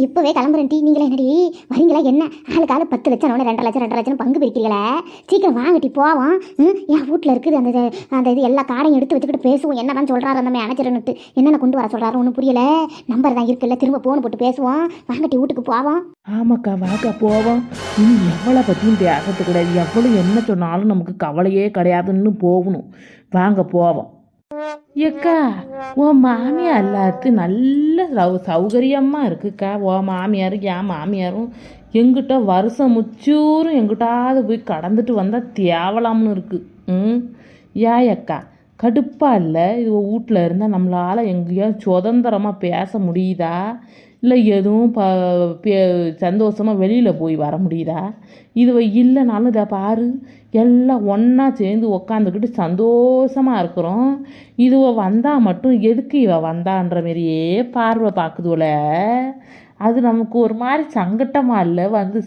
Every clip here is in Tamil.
இப்போவே கிளம்புறேன் டீ. நீங்களே என்னடி வரீங்களா? என்ன ஆளுக்கால 10 லட்சம் 2.5 லட்சம் 2.5 லட்சம் பங்கு பிரிக்கிறீங்களே, சீக்கிரம் வாங்கட்டி போவோம். என் வீட்டில் இருக்குது அந்த அந்த இது எல்லா காரையும் எடுத்து வச்சுக்கிட்டு பேசுவோம். என்னதான் சொல்கிறாரு அந்த மேனேஜர்னுட்டு, என்னென்ன கொண்டு வர சொல்கிறாரு ஒன்றும் புரியல. நம்பர் தான் இருக்குல்ல, திரும்ப ஃபோன் போட்டு பேசுவோம். வாங்கட்டி வீட்டுக்கு போவோம். ஆமாக்கா வாக்கா போவோம். நீ எவ்வளோ பற்றியும் பேசத்து கிடையாது, எவ்வளோ என்ன சொன்னாலும் நமக்கு கவலையே கிடையாதுன்னு போகணும். வாங்க போவோம். ஏக்கா உன் மாமியார் எல்லாத்துக்கும் நல்ல சௌகரியமாக இருக்குக்கா. உன் மாமியாரும் என் மாமியாரும் எங்கிட்ட வருஷம் முச்சூரும் எங்கிட்டாவது போய் கடந்துட்டு வந்தால் தேவலாம்னு இருக்குது. ஏக்கா கடுப்பாக இல்லை? இது வீட்டில் இருந்தால் நம்மளால் எங்கேயாவது சுதந்திரமாக பேச முடியுதா? இல்லை எதுவும் சந்தோஷமாக வெளியில் போய் வர முடியுதா? இது இல்லைனாலும் இதை பாரு, எல்லாம் ஒன்றா சேர்ந்து உக்காந்துக்கிட்டு சந்தோஷமாக இருக்கிறோம். இதுவ வந்தால் மட்டும் எதுக்கு இவ வந்தான்ற மாரியே பார்வை பார்க்குதுல. அது நமக்கு ஒரு மாதிரி சங்கட்டமாக இல்லை? வந்து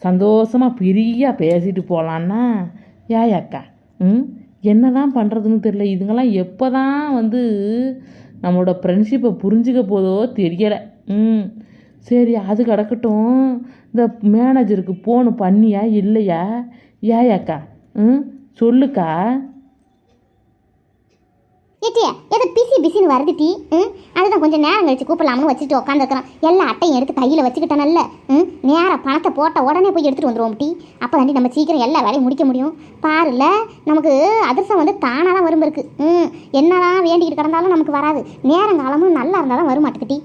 சந்தோஷமாக பிரியாக பேசிட்டு போகலான்னா அக்கா என்ன தான் பண்ணுறதுன்னு தெரியல. இதுங்கெல்லாம் எப்போ தான் வந்து நம்மளோட ஃப்ரெண்ட்ஷிப்பை புரிஞ்சுக்க போதோ தெரியலை. சரி அது கிடக்கட்டும். இந்த மேனேஜருக்கு ஃபோனு பண்ணியா இல்லையா? அக்கா சொல்லுக்கா. ஏட்டியா எதை பிசின்னு வருது டீ. அதுதான் கொஞ்சம் நேரம் கழிச்சு கூப்பிடலாம்னு வச்சுட்டு உட்காந்துருக்கிறோம். எல்லா அட்டையும் எடுத்து கையில் வச்சுக்கிட்டேனல்ல, நேரம் பணத்தை போட்ட உடனே போய் எடுத்துகிட்டு வந்துடுவோம் டீ. அப்போ தாண்டி நம்ம சீக்கிரம் எல்லா வேலையும் முடிக்க முடியும். பாருல, நமக்கு அதிர்ஷ்டம் வந்து தானாக தான் வரும் இருக்கு. என்னதான் வேண்டிக்கிட்டு கிடந்தாலும் நமக்கு வராது. நேரங்காலமும் நல்லா இருந்தால் தான் வருமாட்டுக்கு டீ.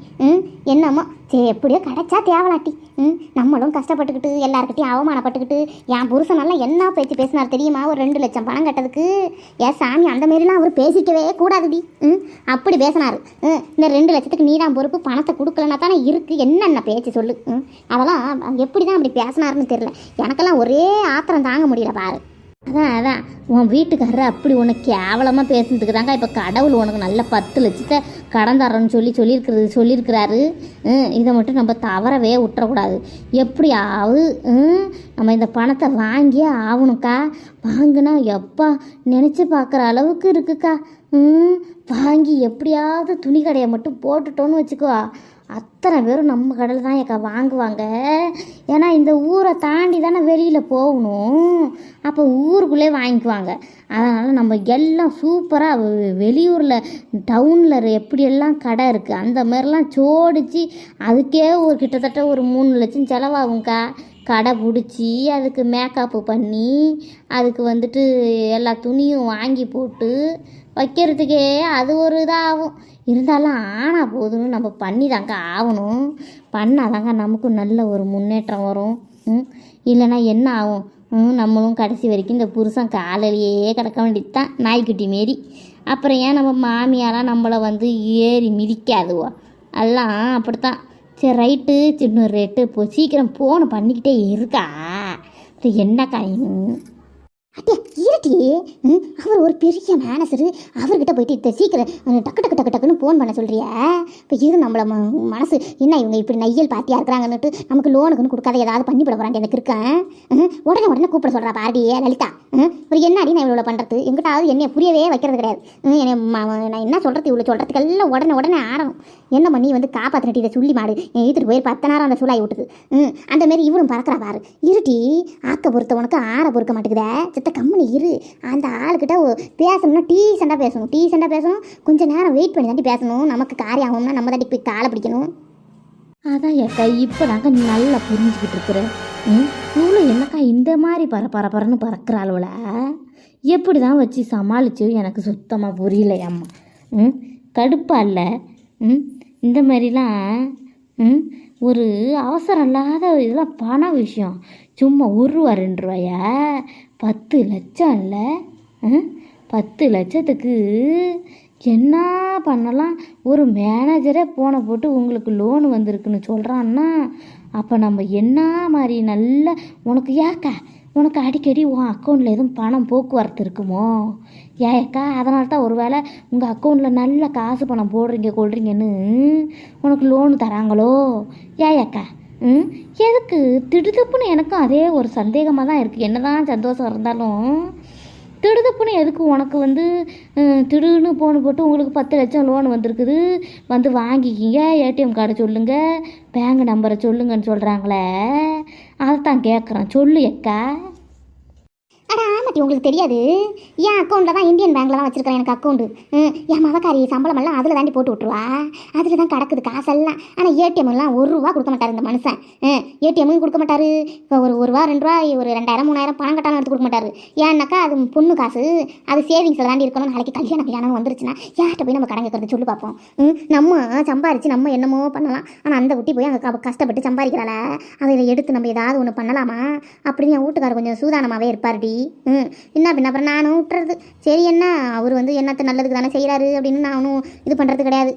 என்னம்மா சரி எப்படியோ கிடைச்சா தேவலாட்டி. நம்மளும் கஷ்டப்பட்டுக்கிட்டு எல்லாருக்கிட்டையும் அவமானப்பட்டுக்கிட்டு, என் புருஷனெல்லாம் என்ன பேச்சு பேசினார் தெரியுமா? ஒரு 2 லட்சம் பணம் கட்டதுக்கு. ஏன் சாமி, அந்த மாரிலாம் அவர் பேசிக்கவே கூடாதுடி. அப்படி பேசினார். இந்த 2 லட்சத்துக்கு நீதான் பொறுப்பு, பணத்தை கொடுக்கலன்னா தானே இருக்குது. என்னென்ன பேச்சு சொல்லு. அதெல்லாம் எப்படி தான் அப்படி பேசினாருன்னு தெரியல. எனக்கெல்லாம் ஒரே ஆத்திரம் தாங்க முடியல பாரு. அதான் உன் வீட்டுக்காரர் அப்படி உனக்கு கேவலமாக பேசுனதுக்கு தாங்க இப்போ கடவுள் உனக்கு நல்ல 10 லட்சத்தை கடன் தரேன்னு சொல்லியிருக்கிறாரு. இதை மட்டும் நம்ம தவறவே விட்டுறக்கூடாது. எப்படியாவது நம்ம இந்த பணத்தை வாங்கியே ஆகணுக்கா. வாங்கினா எப்பா நினச்சி பார்க்குற அளவுக்கு இருக்குக்கா. வாங்கி எப்படியாவது துணி கடையை மட்டும் போட்டுட்டோன்னு வச்சுக்கோ, அத்தனை பேரும் நம்ம கடையில் தான் ஏக்கா வாங்குவாங்க. ஏன்னா இந்த ஊரை தாண்டி தானே வெளியில் போகணும். அப்போ ஊருக்குள்ளே வாங்கிக்குவாங்க. அதனால் நம்ம எல்லாம் சூப்பராக வெளியூரில் டவுனில் எப்படியெல்லாம் கடை இருக்குது அந்த மாதிரிலாம் சோடிச்சு அதுக்கே ஒரு கிட்டத்தட்ட ஒரு 3 லட்சம் செலவாகும்க்கா. கடை பிடிச்சி அதுக்கு மேக்கப்பு பண்ணி அதுக்கு வந்துட்டு எல்லா துணியும் வாங்கி போட்டு வைக்கிறதுக்கே அது ஒரு இதாகும். இருந்தாலும் ஆனால் போதுன்னு நம்ம பண்ணி தாங்க ஆகணும். பண்ணால் தாங்க நமக்கும் நல்ல ஒரு முன்னேற்றம் வரும். இல்லைன்னா என்ன ஆகும்? நம்மளும் கடைசி வரைக்கும் இந்த புருஷன் காலையிலேயே கிடக்க வேண்டியது தான், நாய்க்குட்டி மாரி. அப்புறம் ஏன் நம்ம மாமியாலாம் நம்மளை வந்து ஏறி மிதிக்காதுவோ, எல்லாம் அப்படித்தான். சரி ரைட்டு, சின்ன ரேட்டு இப்போ சீக்கிரம் ஃபோனை பண்ணிக்கிட்டே இருக்கா. என்னக்கா அட்டியா இருட்டி. அவர் ஒரு பெரிய மேனேஜரு, அவர்கிட்ட போயிட்டு சீக்கிரம் டக்கு டக்கு டக்கு டக்குன்னு ஃபோன் பண்ண சொல்கிறிய. இப்போ இது நம்மள மனசு என்ன இவங்க இப்படி நையல் பார்த்தியாக இருக்கிறாங்கன்னுட்டு நமக்கு லோனுக்குன்னு கொடுக்காத ஏதாவது பண்ணிவிட போகிறான் எனக்கு இருக்கேன். உடனே கூப்பிட சொல்கிறா பாரடியே லலிதா. ஒரு என்னடி நான் இவ்வளோ பண்ணுறது, எங்கிட்டாவது என்னை புரியவே வைக்கிறது கிடையாது. என்னை நான் என்ன சொல்கிறது, இவ்வளோ சொல்கிறதுக்கெல்லாம் உடனே ஆரம்பம். என்ன பண்ணி வந்து காப்பாற்றிட்டு இதை சொல்லி மாடு என் இழுத்துட்டு போய் 10 நேரம் அந்த சூழாய் விட்டுது. அந்த மாரி இவரும் பறக்கிறா பாரு. இருட்டி ஆக்க பொறுத்த உனக்கு ஆற பொறுக்க மாட்டேங்குதே. சித்த கம்முனு இரு. அந்த ஆளுக்கிட்ட பேசணும்னா டீசெண்டாக பேசணும். கொஞ்சம் நேரம் வெயிட் பண்ணி தாண்டி பேசணும். நமக்கு காரியம் ஆகணும்னா நம்ம தாண்டி போய் காலை பிடிக்கணும். அதான் ஏக்கா இப்போ தாங்க நீ நல்லா புரிஞ்சுக்கிட்டு இருக்கிற. இவ்வளோ என்னக்கா இந்த மாதிரி பரன்னு பறக்கிறாள்வல எப்படி தான் வச்சு சமாளிச்சு எனக்கு சுத்தமாக புரியலையம்மா. கடுப்பா இல்லை? இந்த மாதிரிலாம் ஒரு அவசரம் இல்லாத இதெல்லாம் பண விஷயம். சும்மா 1 ரூபா 2 ரூபாயா? 10 லட்சம் இல்லை? 10 லட்சத்துக்கு என்ன பண்ணலாம்? ஒரு மேனேஜரே ஃபோனை போட்டு உங்களுக்கு லோன் வந்திருக்குன்னு சொல்கிறான்னா அப்போ நம்ம என்ன மாதிரி நல்ல உனக்கு ஏக்கா உனக்கு அடிக்கடி உன் அக்கௌண்ட்டில் எதுவும் பணம் போக்குவரத்து இருக்குமோ ஏக்கா? அதனால தான் ஒரு வேளை உங்கள் அக்கௌண்ட்டில் நல்ல காசு பணம் கொள்றீங்கன்னு உனக்கு லோனு தராங்களோ ஏக்கா? எதுக்கு திடுதுப்புன்னு எனக்கும் அதே ஒரு சந்தேகமாக தான் இருக்குது. என்ன தான் சந்தோஷம் இருந்தாலும் திடுதுப்புன்னு எதுக்கு உனக்கு வந்து திடுன்னு போன் போட்டு உங்களுக்கு 10 லட்சம் லோன் வந்திருக்குது, வந்து வாங்கிக்கிங்க, ஏடிஎம் கார்டை சொல்லுங்கள், பேங்க் நம்பரை சொல்லுங்கன்னு சொல்கிறாங்களே, அதைத்தான் கேட்குறேன். சொல்லு அக்கா. அட ஆமாட்டி, உங்களுக்கு தெரியாது, என் அக்கௌண்ட்டில் தான் இந்தியன் பேங்க்கில் தான் வச்சுருக்கேன் எனக்கு அக்கௌண்ட்டு. என் மகக்காரி சம்பளமெல்லாம் அதில் தாண்டி போட்டு விட்ருவா, அதில் தான் கிடக்குது காசெல்லாம். ஆனால் ஏடிஎம்லாம் ₹1 கொடுக்க மாட்டார் இந்த மனுஷன். ஏடிஎம்மும் கொடுக்க மாட்டார். இப்போ ஒரு ரூபா 2 ரூபா ஒரு 2000 3000 பணம் கட்டாலும் எடுத்து கொடுக்க மாட்டார். ஏன்னாக்கா அது பொண்ணு காசு, அது சேவிங்ஸில் தாண்டி இருக்கணும். நாளைக்கு கல்யாணம் வந்துருச்சுன்னா யார்கிட்ட போய் நம்ம கடன் கேட்கறது சொல்லி பார்ப்போம். நம்ம சம்பாரித்து நம்ம என்னமோ பண்ணலாம், ஆனால் அந்த குட்டி போய் அங்கே கஷ்டப்பட்டு சம்பாதிக்கிறாள, அதில் எடுத்து நம்ம ஏதாவது ஒன்று பண்ணலாமா அப்படின்னு என் வீட்டுக்காரர் கொஞ்சம் சூதானமாகவே இருப்பார்டி. என்ன பின்ன அப்புறம் நானும் விட்டுறது. சரி, என்ன அவர் வந்து என்னத்தை நல்லதுக்கு தானே செய்கிறாரு அப்படின்னு நானும் இது பண்ணுறது கிடையாது.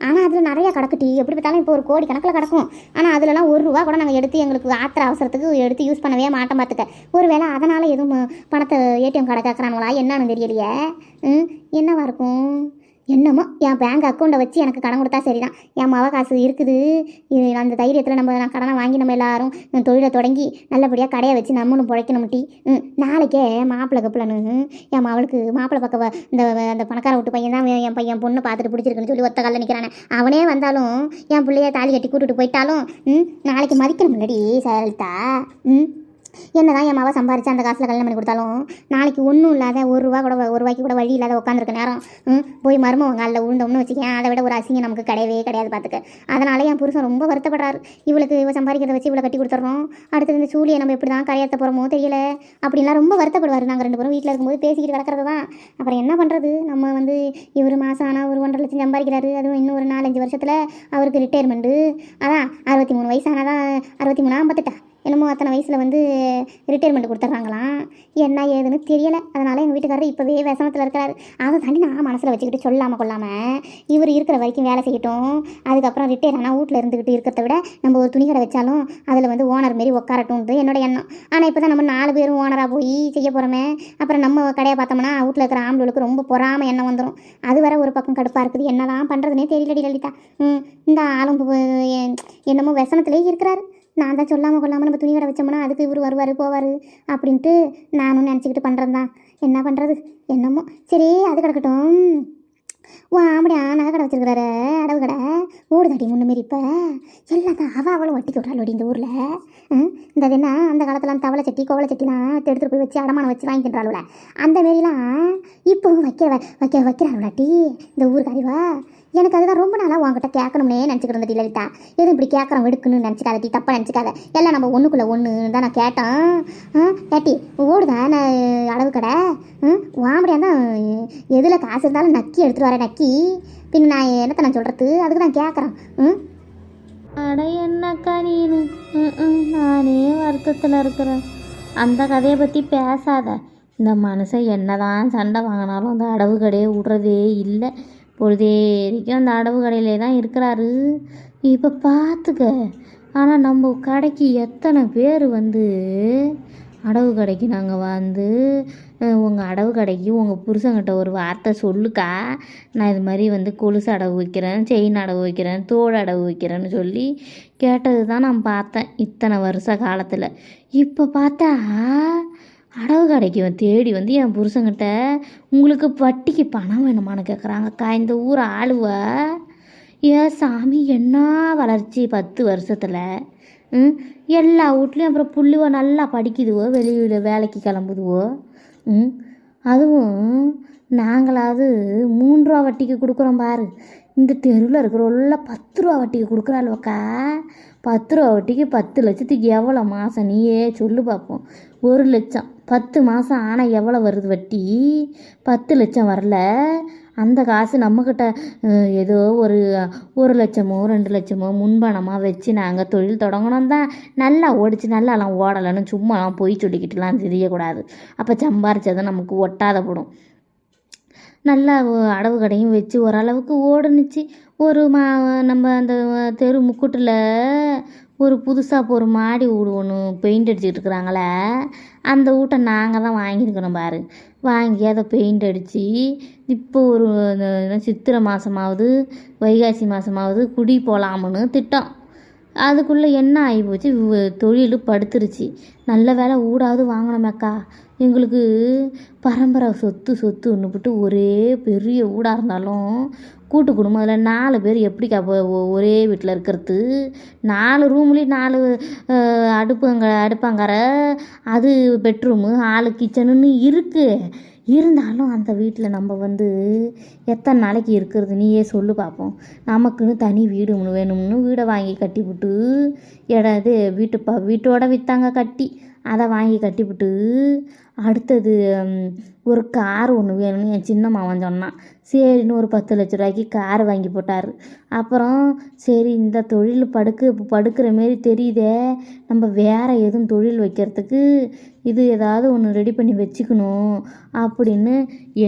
ஆனால் அதில் நிறையா கிடக்குட்டி, எப்படி பார்த்தாலும் இப்போ 1 கோடி கணக்கில் கிடக்கும். ஆனால் அதிலலாம் ₹1 கூட நாங்கள் எடுத்து எங்களுக்கு ஆத்திர அவசரத்துக்கு எடுத்து யூஸ் பண்ணவே மாட்டோம் பார்த்துக்க. ஒரு வேளை அதனால் எதுவும் பணத்தை ஏடிஎம் கார்டை கேட்குறாங்களா என்னன்னு தெரியலையே. என்னவா இருக்கும் என்னமோ. என் பேங்க் அக்கௌண்ட்டை வச்சு எனக்கு கடன் கொடுத்தா சரிதான். என் மவ காசு இருக்குது, இது அந்த தைரியத்தில் நான் கடனை வாங்கி நம்ம எல்லாரும் தொழிலை தொடங்கி நல்லபடியாக கடையை வச்சு நம்மளும் பிழைக்கணும் டீ. நாளைக்கே மாப்பிள்ளை கப்பிலன்னு என் மவளுக்கு மாப்பிள்ளை பக்கம் அந்த பணக்கார விட்டு பையன் தான் என் பையன் பொண்ணு பார்த்துட்டு பிடிச்சிருக்குன்னு சொல்லி ஒத்த காலில் நிற்கிறானே. அவனே வந்தாலும் என் பிள்ளைய தாலி கட்டி கூட்டிட்டு போயிட்டாலும் நாளைக்கு மதிக்கணும் இல்லடி சரிதா. என்னதான் என் மாவை சம்பாரிச்சு அந்த காசில் கல்யாணம் பண்ணி கொடுத்தாலும் நாளைக்கு ஒன்றும் இல்லாத ₹1 கூட வழி இல்லாத உட்காந்துருக்க நேரம் போய் மருமவங்க அல்ல உழுந்தோம்னு வச்சுக்கேன், அதை விட ஒரு அசிங்கம் நமக்கு கிடையவே கிடையாது பார்த்துக்க. அதனால என் புருஷன் ரொம்ப வருத்தப்படுறாரு. இவ சம்பாதிக்கிறத வச்சு இவளை கட்டி கொடுத்துட்றோம், அடுத்தது இந்த சூழியை நம்ம எப்படி தான் கரையாற்ற போகிறோமோ தெரியல அப்படின்லாம் ரொம்ப வருத்தப்படுவார். நாங்கள் 2 பேரும் வீட்டில் இருக்கும்போது பேசிக்கிட்டு கிடக்கிறது தான். அப்புறம் என்ன பண்ணுறது, நம்ம வந்து இவர் மாதம் ஆனால் ஒரு 1.5 லட்சம் சம்பாதிக்கிறாரு. அதுவும் இன்னும் ஒரு 4-5 வருஷத்தில் அவருக்கு ரிட்டையர்மெண்ட்டு. அதான் 63 வயசானதான், 63 58 என்னமோ அத்தனை வயசில் வந்து ரிட்டையர்மெண்ட் கொடுத்துட்றாங்களாம். என்ன ஏதுன்னு தெரியலை. அதனால் எங்கள் வீட்டுக்காரர் இப்போவே விசனத்தில் இருக்கிறாரு. அதை தாண்டி நான் மனசில் வச்சுக்கிட்டு சொல்லாமல் கொள்ளாமல் இவர் இருக்கிற வரைக்கும் வேலை செய்யட்டும், அதுக்கப்புறம் ரிட்டையர் ஆனால் வீட்டில் இருந்துக்கிட்டு இருக்கிறத விட நம்ம ஒரு துணி கடை வச்சாலும் அதில் வந்து ஓனர் மாரி உட்காரட்டும்ன்ட்டு என்னோட எண்ணம். ஆனால் இப்போ தான் நம்ம 4 பேரும் ஓனராக போய் செய்ய போகிறோமே, அப்புறம் நம்ம கடையை பார்த்தோம்னா வீட்டில் இருக்கிற ஆம்பளுக்கு ரொம்ப பொறாம எண்ணம் வந்துடும். அது வர ஒரு பக்கம் கடுப்பாக இருக்குது. என்னதான் பண்ணுறதுனே தெரியலடி லலிதா. இந்த ஆளும் என்னமோ விசனத்திலே இருக்கிறாரு. நான் தான் சொல்லாமல் கொள்ளாமல் நம்ம துணி கடை வச்சோம்னா அதுக்கு இவர் வருவார் போவார் அப்படின்ட்டு நானும் நினச்சிக்கிட்டு பண்ணுறது தான். என்ன பண்ணுறது என்னமோ. சரி, அது கிடக்கட்டும். அப்படியா நகை கடை வச்சுருக்கிறாரு, அடவு கடை ஓடுதாடி முன்னமாரி. இப்போ எல்லாத்தான் அவளும் வட்டிக்கு விட்றாள் இந்த ஊரில். இந்த அது என்ன அந்த காலத்தில் தவளை சட்டி கோவளை சட்டிலாம் எடுத்துகிட்டு போய் வச்சு அடமானம் வச்சு வாங்கி தின்றாளுல, அந்த மாரிலாம் இப்போவும் வைக்கிறாளுலாட்டி இந்த ஊருக்கு அறிவா. எனக்கு அதுதான் ரொம்ப நாளாக உங்ககிட்ட கேட்கணும்னே நினச்சிக்கிட்டு இருந்தடி லலிதா. எதுவும் இப்படி கேட்குறோம் வெடுக்குன்னு நினச்சிக்காத டீ, தப்பாக நினச்சிக்காத. எல்லாம் நம்ம ஒன்றுக்குள்ளே ஒன்று தான் நான் கேட்டேன். கேட்டி ஓடுதான் அளவு கடை வாம்படியா தான் எதில் காசு இருந்தாலும் நக்கி எடுத்துகிட்டு வரேன் நக்கி. பின் நான் என்னத்தை நான் சொல்கிறது, அதுக்கு தான் கேட்குறேன். அட என்னக்கா நீனு, நானே வருத்தத்தில் இருக்கிறேன். அந்த கதையை பற்றி பேசாத. இந்த மனுஷன் என்னதான் சண்டை வாங்கினாலும் அந்த அடவு கடையை விடுறதே இல்லை. பொழுதேரிக்கும் அந்த அடவு கடையிலே தான் இருக்கிறாரு. இப்போ பார்த்துக்க. ஆனால் நம்ம கடைக்கு எத்தனை பேர் வந்து அடவு கடைக்கு நாங்கள் வந்து உங்கள் அடவு கடைக்கு உங்கள் புருஷங்கிட்ட ஒரு வார்த்தை சொல்லுக்கா, நான் இது மாதிரி வந்து கொலுசு அடவு வைக்கிறேன், செயின் அடவு வைக்கிறேன், தோடு அடவு வைக்கிறேன்னு சொல்லி கேட்டது தான் நான் பார்த்தேன் இத்தனை வருஷ காலத்தில். இப்போ பார்த்தா அடவு கடைக்கு தேடி வந்து என் புருஷங்கிட்ட உங்களுக்கு வட்டிக்கு பணம் வேணுமான்னு கேட்குறாங்கக்கா இந்த ஊர் ஆளுவ. ஏன் சாமி, என்ன வளர்ச்சி 10 வருஷத்தில். எல்லா வீட்லேயும் அப்புறம் புள்ளுவோ நல்லா படிக்குதுவோ, வெளியில் வேலைக்கு கிளம்புதுவோ. அதுவும் நாங்களாவது 3 ரூபா வட்டிக்கு கொடுக்குறோம் பாரு. இந்த தெருவில் இருக்கிறவள்ள 10 ரூபா வட்டிக்கு கொடுக்குறாளுவக்கா. 10 ரூபா வட்டிக்கு 10 லட்சத்துக்கு எவ்வளோ மாதம் நீயே சொல்லு பார்ப்போம். 1 லட்சம் 10 மாதம் ஆனால் எவ்வளோ வருது வட்டி? 10 லட்சம் வரல. அந்த காசு நம்மக்கிட்ட ஏதோ ஒரு லட்சமோ 2 லட்சமோ முன்பணமாக வச்சு நாங்கள் தொழில் தொடங்கணும் தான். நல்லா ஓடிச்சு, நல்லாலாம் ஓடலைன்னு சும்மாலாம் போய் சொல்லிக்கிட்டுலாம் தெரியக்கூடாது. அப்போ சம்பாரிச்சதை நமக்கு ஒட்டாத போடும். நல்லா அடவு கடையும் வச்சு ஓரளவுக்கு ஓடுனுச்சு. நம்ம அந்த தெரு முக்கூட்டில் ஒரு புதுசாக ஒரு மாடி வீடு ஒன்று பெயிண்ட் அடிச்சுட்டு இருக்கிறாங்களே, அந்த வீட்டை நாங்கள் தான் வாங்கியிருக்கிறோம் பாரு. வாங்கி அதை பெயிண்ட் அடித்து இப்போ ஒரு சித்திரை மாதமாவது வைகாசி மாதமாவது குடி போகலாமுன்னு திட்டம். அதுக்குள்ளே என்ன ஆகி போச்சு, தொழில் படுத்துருச்சு. நல்ல வேலை ஊடாவது வாங்கினோமேக்கா. எங்களுக்கு பரம்பரை சொத்து ஒன்றுபிட்டு ஒரே பெரிய ஊடாக இருந்தாலும் கூட்டு குடும்பம். அதில் 4 பேர் எப்படிக்கா ஒரே வீட்டில் இருக்கிறது? 4 ரூம்லேயும் 4 அடுப்பாங்கரை, அது பெட்ரூமு, ஹாலு, கிச்சனுன்னு இருக்குது. இருந்தாலும் அந்த வீட்டில் நம்ம எத்தனை நாளைக்கு இருக்கிறது நீயே சொல்லு பார்ப்போம். நமக்குன்னு தனி வீடு ஒன்று வேணும்னு வீடை வாங்கி கட்டிவிட்டு இது வீட்டோட விற்றாங்க கட்டி, அதை வாங்கி கட்டிவிட்டு அடுத்தது ஒரு கார் ஒன்று வேணும்னு என் சின்ன மாவன் சொன்னான். சரின்னு ஒரு 10 லட்ச ரூபாய்க்கு கார் வாங்கி போட்டார். அப்புறம் சரி இந்த தொழில் படுக்கிற மாரி தெரியுதே, நம்ம வேறு எதுவும் தொழில் வைக்கிறதுக்கு இது ஏதாவது ஒன்று ரெடி பண்ணி வச்சுக்கணும் அப்படின்னு.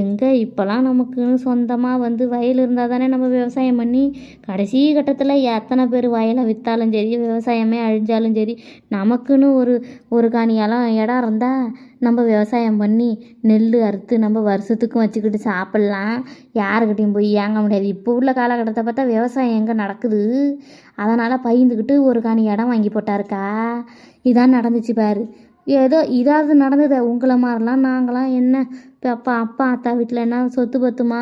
எங்கே இப்போலாம் நமக்குன்னு சொந்தமாக வயல் இருந்தால் தானே நம்ம விவசாயம் பண்ணி, கடைசி கட்டத்தில் எத்தனை பேர் வயலை விற்றாலும் சரி, விவசாயமே அழிஞ்சாலும் சரி, நமக்குன்னு ஒரு காணியெல்லாம் இடம் இருந்தால் நம்ம விவசாயம் பண்ணி நெல் அறுத்து நம்ம வருஷத்துக்கும் வச்சுக்கிட்டு சாப்பிட்லாம். யாருக்கிட்டையும் போய் ஏங்க முடியாது. இப்போ உள்ள காலகட்டத்தை பார்த்தா விவசாயம் எங்கே நடக்குது? அதனால் பயந்துக்கிட்டு ஒரு காணி இடம் வாங்கி போட்டாருக்கா. இதான் நடந்துச்சு பாரு. ஏதோ இதாவது நடந்தது. உங்களை மாதிரிலாம் நாங்களாம் என்ன அப்பா அத்தா வீட்டில் என்ன சொத்து பத்துமா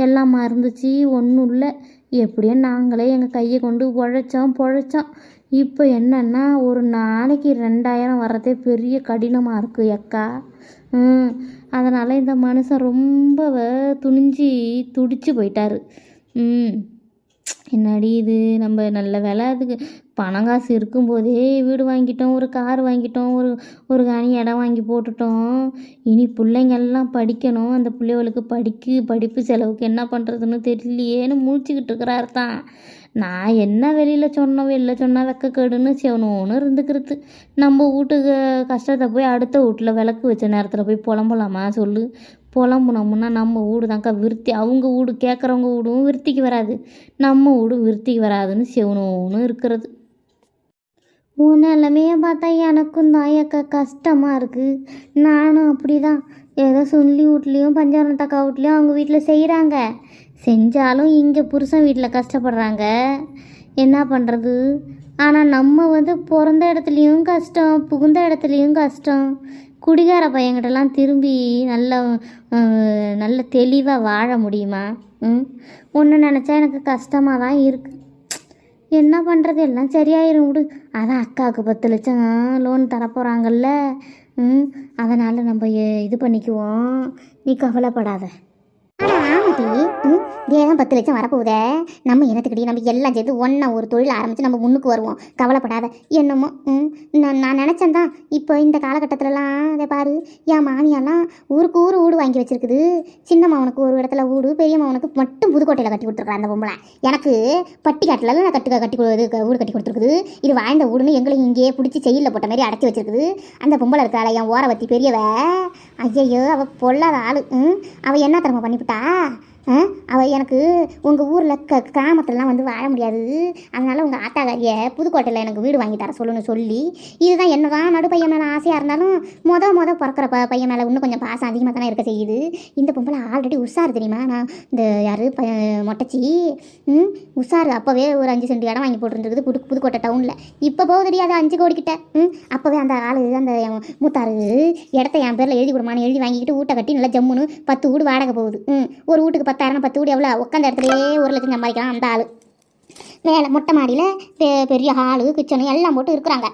எல்லாமா இருந்துச்சு? ஒன்றும் இல்லை. எப்படியோ நாங்களே எங்கள் கையை கொண்டு பொழைச்சோம். இப்போ என்னன்னா ஒரு நாளைக்கு 2000 வர்றதே பெரிய கடினமாக இருக்குது அக்கா. அதனால் இந்த மனுஷன் ரொம்ப துடிச்சு போயிட்டாரு. என்னடி இது, நம்ம நல்ல வேலை அதுக்கு பணம் காசு இருக்கும்போதே வீடு வாங்கிட்டோம், ஒரு கார் வாங்கிட்டோம், ஒரு காணி இடம் வாங்கி போட்டுட்டோம். இனி பிள்ளைங்கள்லாம் படிக்கணும். அந்த பிள்ளைகளுக்கு படிப்பு செலவுக்கு என்ன பண்ணுறதுன்னு தெரியலையேன்னு முழிச்சிக்கிட்டு இருக்கிறாரு தான். நான் என்ன வெளியில் சொன்னால் வெக்கக்கேடுன்னு செவனோன்னு இருந்துக்கிறது. நம்ம வீட்டுக்கு கஷ்டத்தை போய் அடுத்த வீட்டில் விளக்கு வச்ச நேரத்தில் போய் புலம்பலாமா சொல்லு? புலம்புனோம்னா நம்ம வீடு தான்க்கா விருத்தி. அவங்க வீடு கேட்குறவங்க வீடும் விருத்திக்கு வராது, நம்ம வீடும் விருத்திக்கு வராதுன்னு செவனோன்னு இருக்கிறது. உன் நிலமையை பார்த்தா எனக்கும் தான் அக்கா கஷ்டமாக இருக்குது. நானும் அப்படி தான். ஏதோ சொல்லி வீட்லேயும் பஞ்சாரத்தக்கா வீட்லேயும் அவங்க வீட்டில் செய்கிறாங்க. செஞ்சாலும் இங்கே புருஷன் வீட்டில் கஷ்டப்படுறாங்க. என்ன பண்ணுறது? ஆனால் நம்ம பிறந்த இடத்துலையும் கஷ்டம், புகுந்த இடத்துலையும் கஷ்டம். குடிகார பையன்கிட்டலாம் திரும்பி நல்ல தெளிவாக வாழ முடியுமா? ஒன்று நினச்சா எனக்கு கஷ்டமாக தான் இருக்குது. என்ன பண்ணுறது? எல்லாம் சரியாயிரும் விடு. அதான் அக்காவுக்கு 10 லட்சம் லோன் தரப்போகிறாங்கல்ல. அதனால் நம்ம இது பண்ணிக்குவோம், நீ கவலைப்படாத. ஆனால் ஆமாட்டி, தேதான் 10 லட்சம் வரப்போகுதே. நம்ம என்னத்துக்கிட்டே நம்ம எல்லாம் சேர்த்து ஒன்றா ஒரு தொழில் ஆரம்பித்து நம்ம முன்னுக்கு வருவோம். கவலைப்படாத. என்னமோ நான் நினச்சேன் தான். இப்போ இந்த காலகட்டத்திலலாம் அதை பாரு, என் மாமியெல்லாம் ஊருக்கு வீடு வாங்கி வச்சிருக்குது. சின்ன மாவனுக்கு ஒரு இடத்துல வீடு, பெரிய மாவனுக்கு மட்டும் புதுக்கோட்டையில் கட்டி கொடுத்துருக்குறேன். அந்த பொம்பளை எனக்கு பட்டிக்காட்டிலலாம் கட்டி வீடு கட்டி கொடுத்துருக்குது. இது வாழ்ந்த வீடுன்னு எங்களையும் இங்கேயே பிடிச்சி செயலில் போட்ட மாதிரி அடைச்சி வச்சிருக்குது. அந்த பொம்பளை இருக்காள என் ஓரவத்தி பெரியவ, ஐயையோ அவள் பொல்லாத ஆள். அவள் என்ன தரமா பண்ணிவிட்டா? அவள் எனக்கு உங்கள் ஊரில் கிராமத்துலலாம் வாழ முடியாது, அதனால் உங்கள் ஆத்தாக்காரியை புதுக்கோட்டையில் எனக்கு வீடு வாங்கி தர சொல்லி, இதுதான் என்ன தான் நடு பையன் மேலே ஆசையாக இருந்தாலும் மொதல் பிறக்கிற பையன் மேலே இன்னும் கொஞ்சம் பாசம் அதிகமாக தானே இருக்க செய்யுது. இந்த பொம்பளை ஆல்ரெடி உஷார் தெரியுமா? நான் இந்த யார் மொட்டச்சி உஷார். அப்போவே ஒரு 5 சென்ட் இடம் வாங்கி போட்டுருந்துருக்குது புதுக்கோட்டை டவுனில். இப்போ போகுதுடி அது 5 கோடி கிட்ட. அப்போவே அந்த ஆள் அந்த மூத்தாரு இடத்த என் பேரில் எழுதி கொடுமான்னு எழுதி வாங்கிக்கிட்டு வீட்டை கட்டி நல்லா ஜம்முன்னு 10 வீடு வாடகை போகுது. ஒரு வீட்டுக்கு 10,000, 10 வீடு எவ்வளோ? உட்காந்த இடத்துலையே 1 லட்சம் சம்பாதிக்கலாம் அந்த ஆள். மேலே மொட்டை மாடியில் பெரிய ஹாலு, கிச்சனு எல்லாம் போட்டு இருக்கிறாங்க.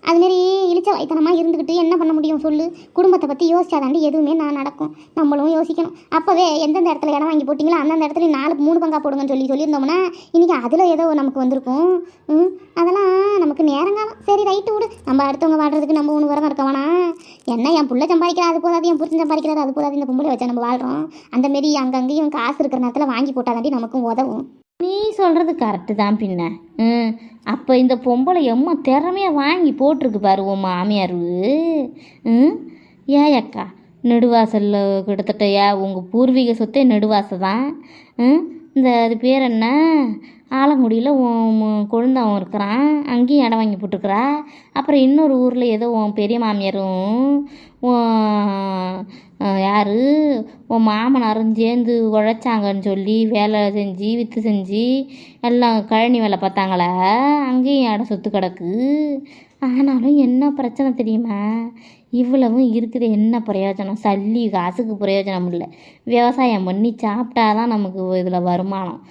அதுமாரி இழிச்ச வயத்தனமாக இருந்துக்கிட்டு என்ன பண்ண முடியும் சொல்லு? குடும்பத்தை பற்றி யோசிச்சாதாண்டி எதுவுமே நடக்கும். நம்மளும் யோசிக்கணும். அப்போவே எந்தெந்த இடத்துல இடம் வாங்கி போட்டிங்களோ அந்தந்த இடத்துல 3 பங்கா போடுங்கன்னு சொல்லியிருந்தோம்னா இன்றைக்கி அதில் ஏதோ நமக்கு வந்திருக்கும். அதெல்லாம் நமக்கு நேரங்காலம். சரி ரைட்டு விடு. நம்ம அடுத்தவங்க வாழ்றதுக்கு நம்ம ஒன்று விரதம் இருக்கவானா? என்ன என் புள்ள சம்பாதிக்கிறா அது போதாது, என் புருஷன் சம்பாதிக்கிறாரு அது போதாது, இந்த பொம்பளை வச்சா நம்ம வாழ்கிறோம். அந்தமாரி அங்கங்கேயும் காசு இருக்கிற நேரத்தில் வாங்கி போட்டாதாண்டி நமக்கும் உதவும். நீ சொல்கிறது கரெக்டு தான். பின்ன அப்போ இந்த பொம்பளை எம்மா திறமையாக வாங்கி போட்டிருக்கு பாரு உன் மாமியார். அக்கா நெடுவாசலில் கிட்டத்தட்ட உங்கள் பூர்வீக சொத்தே நெடுவாசல் தான். இந்த அது பேர் என்ன ஆலங்குடியில் கொழுந்தவன் இருக்கிறான், அங்கேயும் இடம் வாங்கி போட்டுருக்குறா. அப்புறம் இன்னொரு ஊரில் ஏதோ உன் பெரிய மாமியாரும் யார் உன் மாமனாரும் சேர்ந்து உழைச்சாங்கன்னு சொல்லி வேலை செஞ்சு விற்று செஞ்சு எல்லாம் கழனி வேலை பார்த்தாங்களே, அங்கேயும் இடம் சொத்து கிடக்கு. ஆனாலும் என்ன பிரச்சனை தெரியுமா, இவ்வளவும் இருக்குது என்ன பிரயோஜனம், சல்லி காசுக்கு பிரயோஜனம் இல்லை. விவசாயம் பண்ணி சாப்பிட்டாதான் நமக்கு இதில் வருமானம்.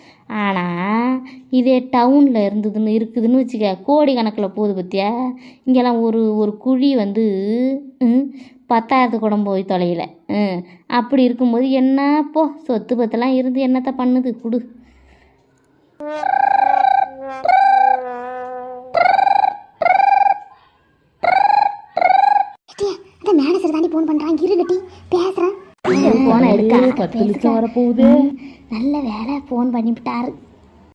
ஆனால் இதே டவுனில் இருக்குதுன்னு வச்சுக்க, கோடி கணக்கில் போகுது பற்றியா. இங்கெல்லாம் ஒரு குழி வந்து 10,000 குடம் போய் தொலையில. அப்படி இருக்கும்போது என்னப்போ சொத்து பத்தெல்லாம் இருந்து என்னத்தை பண்ணுது குடு. அதான் மேனேஜர் தாண்டி ஃபோன் பண்ணுறான், இரு கட்டி பேசுகிறேன். போன எடுக்க 10 லட்சம் வரப்போகுது. நல்ல வேலை ஃபோன் பண்ணிவிட்டாரு.